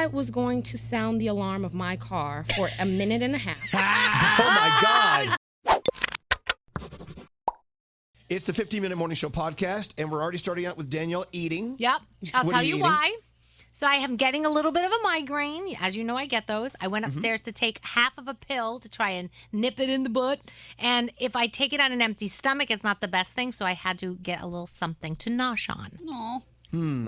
I was going to sound the alarm of my car for a minute and a half. Oh, my God. It's the 15-Minute Morning Show podcast, and we're already starting out with Danielle eating. Yep. I'll What tell are you you eating? why. So I am getting a little bit of a migraine. As you know, I get those. I went upstairs to take half of a pill to try and nip it in the butt. And if I take it on an empty stomach, it's not the best thing. So I had to get a little something to nosh on. Aw.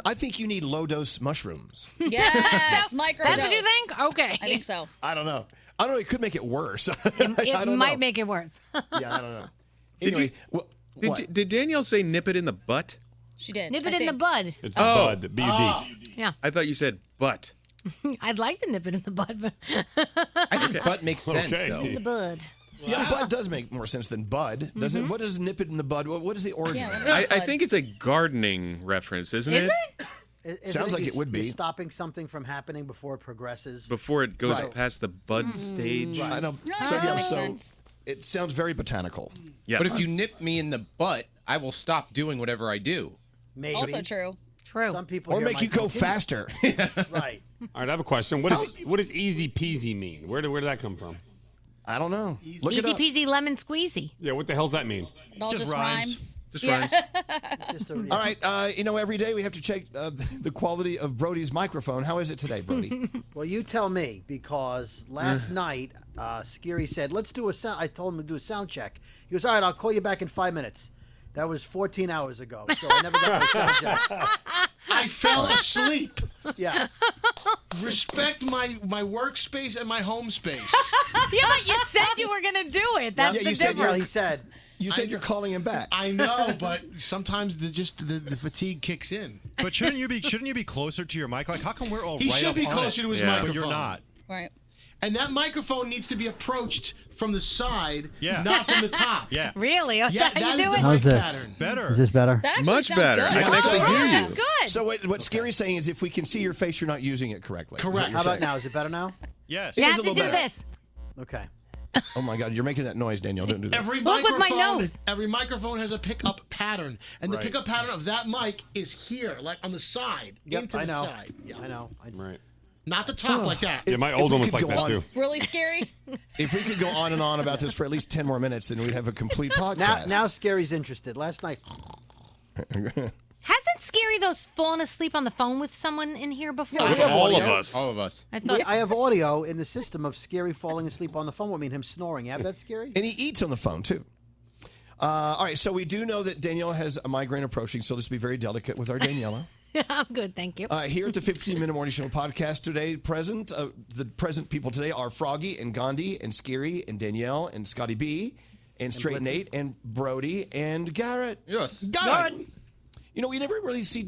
I think you need low-dose mushrooms. Yes, microdose. That's what you think? Okay. I think so. I don't know. It could make it worse. It might make it worse. Yeah, I don't know. Did Anyway, you- Did Danielle say nip it in the butt? She did. Nip it in the bud. It's the bud, the B-U-D. Yeah. I thought you said butt. I'd like to nip it in the bud, but I think butt makes sense, though. the bud. Yeah, bud does make more sense than bud, doesn't it? What does nip it in the bud? What is the origin of that? I think it's a gardening reference, isn't it? Sounds like it would be. Stopping something from happening before it progresses. Before it goes Right. past the bud stage. I know. that makes sense. It sounds very botanical. Yes. But if you nip me in the butt, I will stop doing whatever I do. Maybe. Also true. True. Some people Or here make might you go continue. faster. Right. All right, I have a question. What does easy peasy mean? Where did that come from? I don't know. Look it Easy up. peasy lemon squeezy. Yeah, what the hell's that mean? It all just rhymes. Just rhymes. Just All right, every day we have to check the quality of Brody's microphone. How is it today, Brody? Well, you tell me, because last night, Scary said, let's do a sound. I told him to do a sound check. He goes, all right, I'll call you back in 5 minutes. That was 14 hours ago, so I never got my sound check. I fell asleep. Yeah. Respect my workspace and my home space. Yeah, but you said you were going to do it. That's Yeah, the you said difference. He said. You said you're calling him back. I know, but sometimes the fatigue kicks in. But shouldn't you be closer to your mic? Like, how come we're all He right should up be on closer it? to his Yeah. microphone. But you're not. Right. And that microphone needs to be approached from the side, Yeah. not from the top. Yeah. Really? Is Yeah, that how that you is do the it? How's mic this? pattern. Better. Is this better? That actually Much sounds better. good. I can actually hear you. That's good. So what Scary's saying is if we can see your face, you're not using it correctly. Correct. How about now? Is it better now? Yes. You It is have a to little do better. this. Okay. Oh, my God. You're making that noise, Danielle. Don't do that. Every Look with my nose. Every microphone has a pickup pattern, and the pickup pattern of that mic is here, like on the side, Yep, into I the know. side. Yeah. I know. Right. Not the top like that. Yeah, my If old we one was could like go that, on- too. Really scary? If we could go on and on about this for at least 10 more minutes, then we'd have a complete podcast. Now Scary's interested. Last night. Hasn't Scary fallen asleep on the phone with someone in here before? Yeah, we have All of audio. us. All of us. I thought I have audio in the system of Scary falling asleep on the phone with me and him snoring. You have that, Scary? And he eats on the phone, too. All right, so we do know that Danielle has a migraine approaching, so let's be very delicate with our Daniela. I'm good, thank you. Here at the 15-Minute Morning Show podcast today, the present people today are Froggy and Gandhi and Scary and Danielle and Scotty B and Straight Blitzy. Nate and Brody and Garrett. Yes. Garrett. You know, we never really see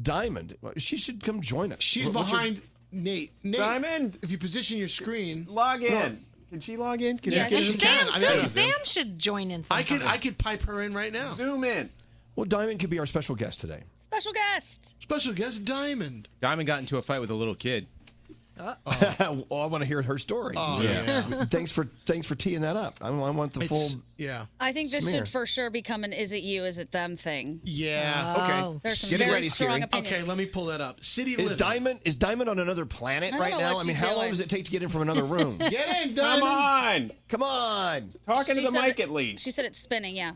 Diamond. She should come join us. She's What's her- behind Nate. Nate, Diamond. if you position your screen, Log in. Can she log in? Can Yeah, you she get Sam, I too. mean, Sam should join in I sometime. could pipe her in right now. Zoom in. Well, Diamond could be our special guest today. Special guest. Special guest Diamond. Diamond got into a fight with a little kid. Well, I want to hear her story. Oh yeah. Thanks for teeing that up. I want the full. Yeah. I think this Smear. should for sure become an "is it you, is it them" thing. Yeah. Oh. There's some Get it very ready, strong Scary. opinions. Okay, let me pull that up. City Is Living. Diamond on another planet I don't right know now? what I mean, she's how long doing. does it take to get in from another room? Get in, Come Diamond. on. Come on. Talking She to the said mic it- at least. She said it's spinning. Yeah.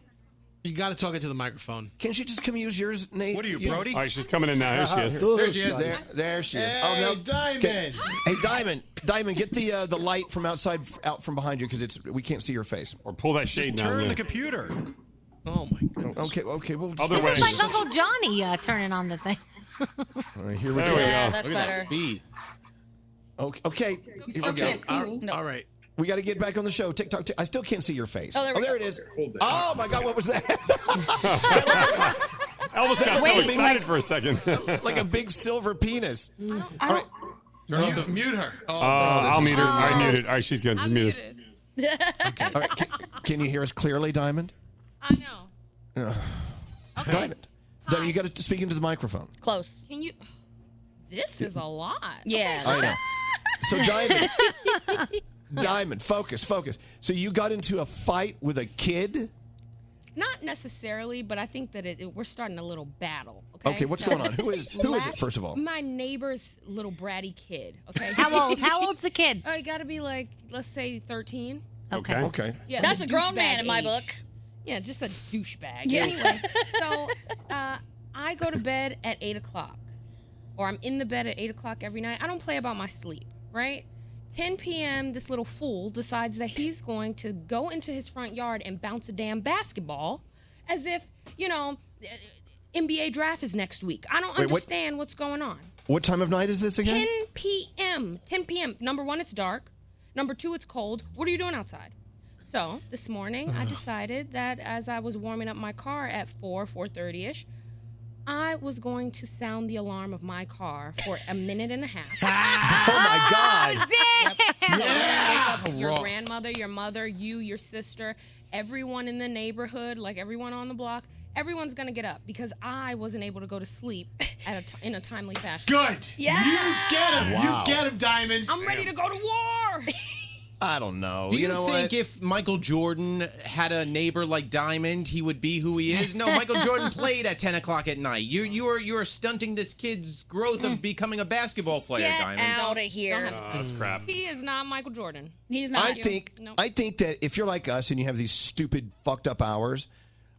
You got to talk into the microphone. Can't you just come use yours, Nate? What are you, Brody? All right, she's coming in now. Here she is. There she is. There she is. Hey, no. Diamond. Hey, Diamond, get the light from out from behind you because we can't see your face. Or pull that shade down Turn there. the computer. Oh my God. Okay. Well, Other This way. is like Uncle Johnny turning on the thing. all right, here we There go. we Yeah, go. that's Look at better. that speed. Okay. Here we go. All right. We got to get back on the show. TikTok. I still can't see your face. Oh, there we go. it is. Oh my God, what was that? Elvis got so Wait, excited for a second. Like a big silver penis. All right. Mute her. I'll mute her. I muted. All right, she's good. She's muted. All right. Can you hear us clearly, Diamond? I know. Diamond. Diamond, you got to speak into the microphone. Close. Can you? This is a lot. Yeah. I know. So Diamond, focus. So you got into a fight with a kid? Not necessarily, but I think that we're starting a little battle. Okay, what's going on? Who is it, first of all? My neighbor's little bratty kid. Okay. How old? How old's the kid? I got to be like, let's say 13. Okay. Yeah, That's the a grown man douchebag in my age. book. Yeah, just a douchebag. Yeah. Anyway, so I go to bed at 8 o'clock, or I'm in the bed at 8 o'clock every night. I don't play about my sleep, right? 10 p.m., this little fool decides that he's going to go into his front yard and bounce a damn basketball as if, NBA draft is next week. I don't understand what's going on. What time of night is this again? 10 p.m. 10 p.m. Number one, it's dark. Number two, it's cold. What are you doing outside? So this morning, I decided that as I was warming up my car at 4:30ish, I was going to sound the alarm of my car for a minute and a half. Oh my God! Wake up your grandmother, your mother, your sister, everyone in the neighborhood, like everyone on the block. Everyone's gonna get up because I wasn't able to go to sleep in a timely fashion. Good. Yeah. You get him. Wow. You get him, Diamond. I'm ready to go to war. I don't know. Do you, know think what? if Michael Jordan had a neighbor like Diamond, he would be who he is? No, Michael Jordan played at 10 o'clock at night. You're stunting this kid's growth of becoming a basketball player, Get Diamond. out of here. That's crap. He is not Michael Jordan. He's not. I think that if you're like us and you have these stupid, fucked up hours,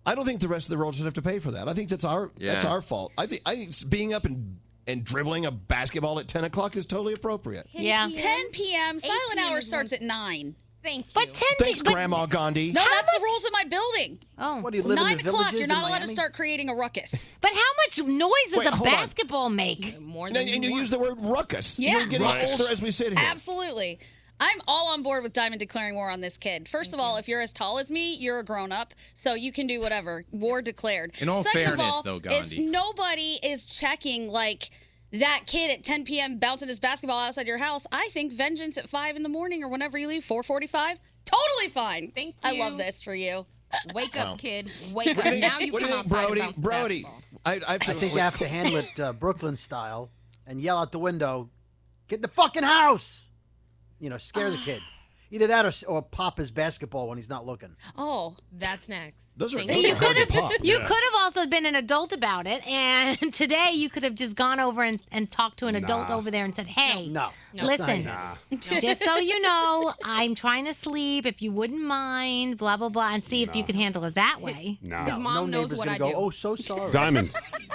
I don't think the rest of the world should have to pay for that. I think that's our fault. I think being up and dribbling a basketball at 10 o'clock is totally appropriate. 10 p.m. Silent 8 hour is starts when- at 9. Thank you. But 10 Thanks, Grandma Gandhi. No, that's the rules of my building. Oh. What do you live 9 in the o'clock, villages you're not in allowed to Miami? start creating a ruckus. But how much noise Wait, does a hold on. basketball make? More And, than and you want. use the word ruckus. Yeah. You're getting Right. older as we sit here. Absolutely. I'm all on board with Diamond declaring war on this kid. First of all, if you're as tall as me, you're a grown up, so you can do whatever. War declared. In all Second of fairness, all, though, Gandhi. if nobody is checking like that kid at 10 p.m. bouncing his basketball outside your house, I think vengeance at 5 in the morning or whenever you leave, 4:45, totally fine. Thank I you. love this for you. Wake up, kid. Wake up. Now you What do come you think, outside Brody? and bounce the Brody, basketball. I think you have to handle it Brooklyn style and yell out the window, "Get in the fucking house!" Scare the kid. Either that or pop his basketball when he's not looking. Oh, That's next. Those are Thank those you. are hard to pop. You could have also been an adult about it, and today you could have just gone over and talked to an adult Nah. over there and said, "Hey, No. listen, just so you know, I'm trying to sleep. If you wouldn't mind, blah blah blah, and see if you could handle it that way." No. His mom no knows neighbor's what gonna I go, do. "Oh, so sorry." Diamond,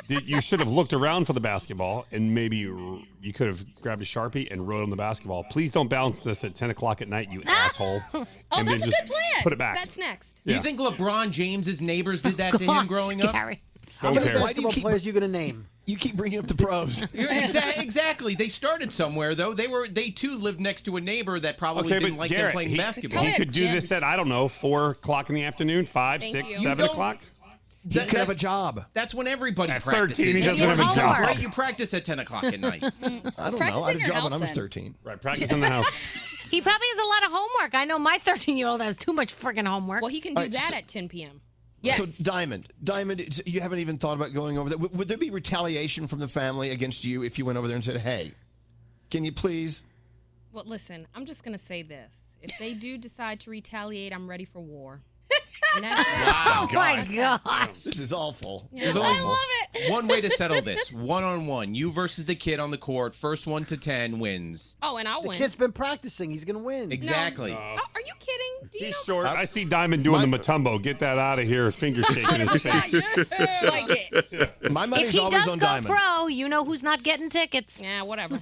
you should have looked around for the basketball and maybe you could have grabbed a Sharpie and wrote on the basketball. Please don't bounce this at 10 o'clock at night, you asshole. And that's then a just good plan. put it back. That's next. Do you think LeBron James's neighbors did that to him growing up? Gary. How Don't many care. basketball players are you going to name? You keep bringing up the pros. Exactly. They started somewhere though. They too lived next to a neighbor that probably Okay, didn't but like them Garrett, playing basketball. he could do this at, I don't know, 4 o'clock in the afternoon, 5, Thank 6, you. 7 don't- o'clock? He could have a job. That's when everybody At practices. 13, he doesn't have a job. Right? You practice at 10 o'clock at night. I don't know. Practice I had in a your job house when I was then. 13. Right, practice in the house. He probably has a lot of homework. I know my 13-year-old has too much freaking homework. Well, he can do that at 10 p.m. Yes. So Diamond, you haven't even thought about going over there. Would there be retaliation from the family against you if you went over there and said, "Hey, can you please?" Well, listen, I'm just going to say this. If they do decide to retaliate, I'm ready for war. And that's oh my gosh. This is awful. There's only one way to settle this: 1-on-1. You versus the kid on the court. First 1 to 10 wins. Oh, and I'll The win. kid's been practicing. He's going to win. Exactly. Oh, are you kidding? Do you He's know short. I see Diamond doing the Matumbo. Get that out of here. Finger shaking his face. 100%. Spike it. My If money's he always does on go Diamond. pro, you know who's not getting tickets. Yeah, whatever.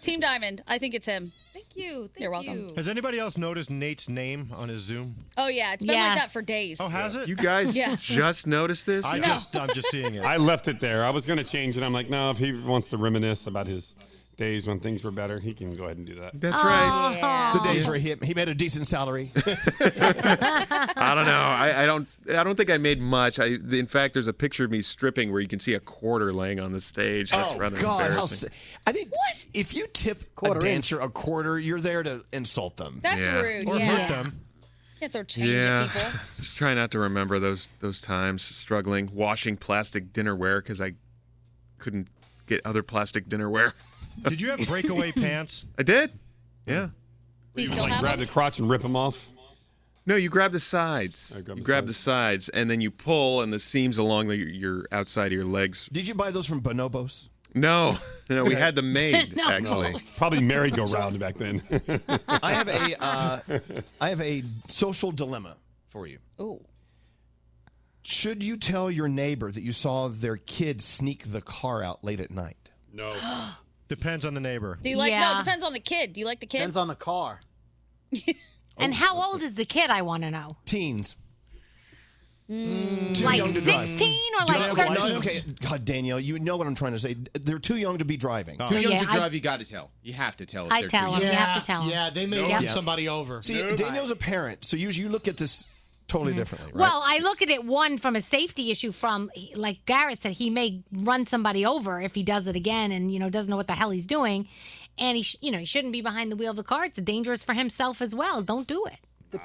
Team Diamond. I think it's him. Thank you. Thank You're welcome. you. Has anybody else noticed Nate's name on his Zoom? Oh, yeah. It's been like Yes. that for days. Oh, has it? You guys Yeah. just noticed this? I'm just seeing it. I left it there. I was going to change it. I'm like, no, if he wants to reminisce about his days when things were better, he can go ahead and do that. That's right. Yeah. The days where he made a decent salary. I don't know. I don't think I made much. In fact, there's a picture of me stripping where you can see a quarter laying on the stage. That's rather God! embarrassing. I think if you tip Quarter a dancer a quarter, you're there to insult them. That's Yeah. rude. Or yeah. hurt them. Can't throw change at people. Just try not to remember those times struggling washing plastic dinnerware because I couldn't get other plastic dinnerware. Did you have breakaway pants? I did. Yeah. Do you still have Grab them? the crotch and rip him off. No, you grab the sides. You grab the sides, and then you pull, and the seams along your outside of your legs. Did you buy those from Bonobos? No, we had them made actually. Probably merry-go-round back then. I have a social dilemma for you. Ooh. Should you tell your neighbor that you saw their kid sneak the car out late at night? No. Depends on the neighbor. Do you like? No, it depends on the kid. Do you like the kid? Depends on the car. And how old is the kid? I want to know. Teens. Like 16 or like 13? Okay, God, Danielle, you know what I'm trying to say. They're too young to be driving. Too young to drive, you got to tell. You have to tell. If I they're tell too them. young. You have to tell them. Yeah, they may run somebody over. See, Danielle's a parent, so you look at this totally differently, right? Well, I look at it, one, from a safety issue from, like Garrett said, he may run somebody over if he does it again and, doesn't know what the hell he's doing. And, he shouldn't be behind the wheel of the car. It's dangerous for himself as well. Don't do it.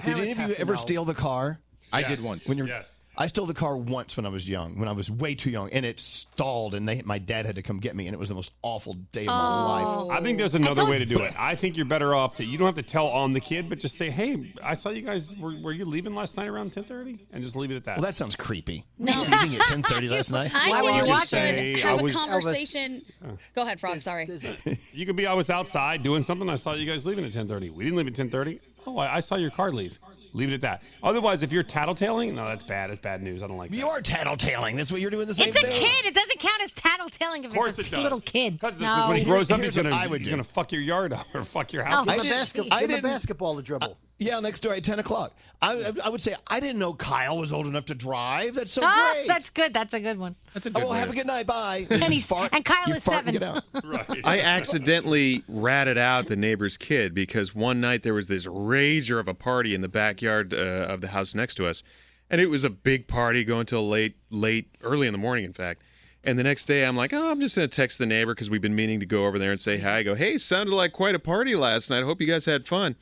Did any of you ever steal the car? I did once. I stole the car once when I was young, when I was way too young, and it stalled, and my dad had to come get me, and it was the most awful day of my life. I think there's another way to do it. I think you're better off you don't have to tell on the kid, but just say, hey, I saw you guys, were you leaving last night around 10:30? And just leave it at that. Well, that sounds creepy. No. Leaving at 10:30 last night? I think you should have a Elvis. conversation. Go ahead, Frog. Sorry. You could be, I was outside doing something. I saw you guys leaving at 10:30. We didn't leave at 10:30. Oh, I saw your car leave. Leave it at that. Otherwise, if you're tattletaling, no, that's bad. It's bad news. I don't like that. You are tattletaling. That's what you're doing the same It's thing. a kid. It doesn't count as tattletaling if it's a little kid. Because No. when he grows up, Here's he's what I gonna would do. fuck your yard up or fuck your house up. Give him a basketball to dribble. Yeah, next door at 10 o'clock. I would say, I didn't know Kyle was old enough to drive. That's so great. That's good. That's a good one. That's a good one. Have a good night. Bye. And Kyle You is fart and 7. get out. Right. I accidentally ratted out the neighbor's kid because one night there was this rager of a party in the backyard of the house next to us. And it was a big party going till late, early in the morning, in fact. And the next day I'm like, I'm just going to text the neighbor because we've been meaning to go over there and say hi. I go, hey, sounded like quite a party last night. I hope you guys had fun.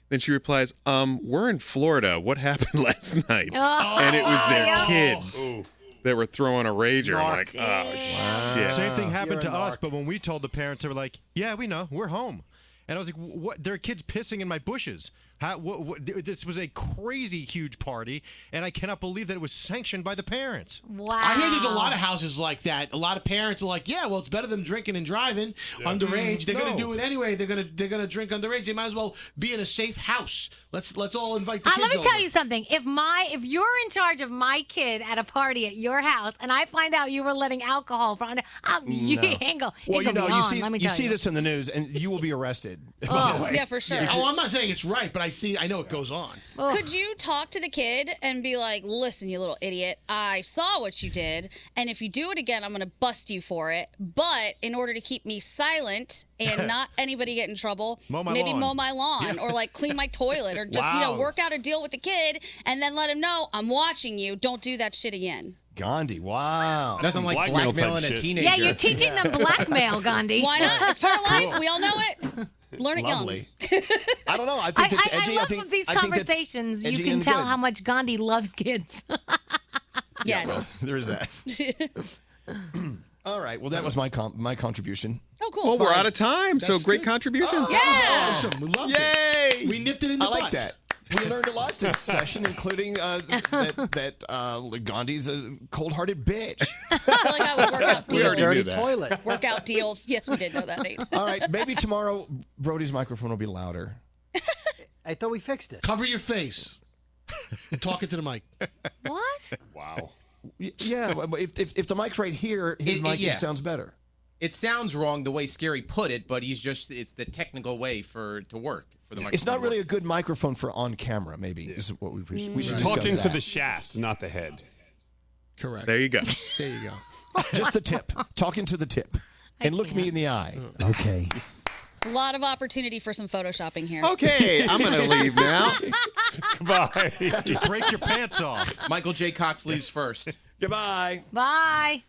Then she replies, we're in Florida. What happened last night? And it was their kids that were throwing a rager. I'm like, shit. Same thing happened to us, but when we told the parents, they were like, yeah, we know. We're home. And I was like, what? There are kids pissing in my bushes. This was a crazy huge party, and I cannot believe that it was sanctioned by the parents. Wow. I hear there's a lot of houses like that. A lot of parents are like, yeah, well, it's better than drinking and driving underage. They're going to do it anyway. They're going to drink underage. They might as well be in a safe house. Let's all invite the kids Let me over. tell you something. If you're in charge of my kid at a party at your house, and I find out you were letting alcohol from under, you ain't go. Well, you see this in the news, and you will be arrested. Yeah, for sure. Oh, I'm not saying it's right, but I know it goes on. Could you talk to the kid and be like, listen, you little idiot, I saw what you did, and if you do it again, I'm going to bust you for it. But in order to keep me silent and not anybody get in trouble, maybe mow my lawn or like clean my toilet or just, work out a deal with the kid and then let him know I'm watching you. Don't do that shit again. Gandhi, wow. Nothing like blackmailing a teenager. Yeah, you're teaching them blackmail, Gandhi. Why not? It's part of life. We all know it. Learn it Lovely. young. I don't know. I think it's edgy. I love these conversations. You can tell how much Gandhi loves kids. Yeah, no. There is that. All right. Well, that was my contribution. Oh, cool. Well, we're out of time, so great contribution. Yeah. Awesome. We loved Yay! it. We nipped it in the butt. I like that. We learned a lot this session, including that Gandhi's a cold-hearted bitch. I feel like I would work out We already deals. knew that. Toilet. Work out deals. Yes, we did know that, Nate. All right. Maybe tomorrow Brody's microphone will be louder. I thought we fixed it. Cover your face. And talk into the mic. What? Wow. Yeah. If the mic's right here, his mic sounds better. It sounds wrong the way Scary put it, but it's the technical way to work. For the microphone. It's not really a good microphone for on camera, maybe, is what we should discuss. Talking to that. the shaft, not the head. Correct. There you go. There you go. Just the tip. Talking to the tip. And look me in the eye. Okay. A lot of opportunity for some photoshopping here. Okay, I'm going to leave now. Goodbye. You break your pants off. Michael J. Cox leaves first. Goodbye. Bye.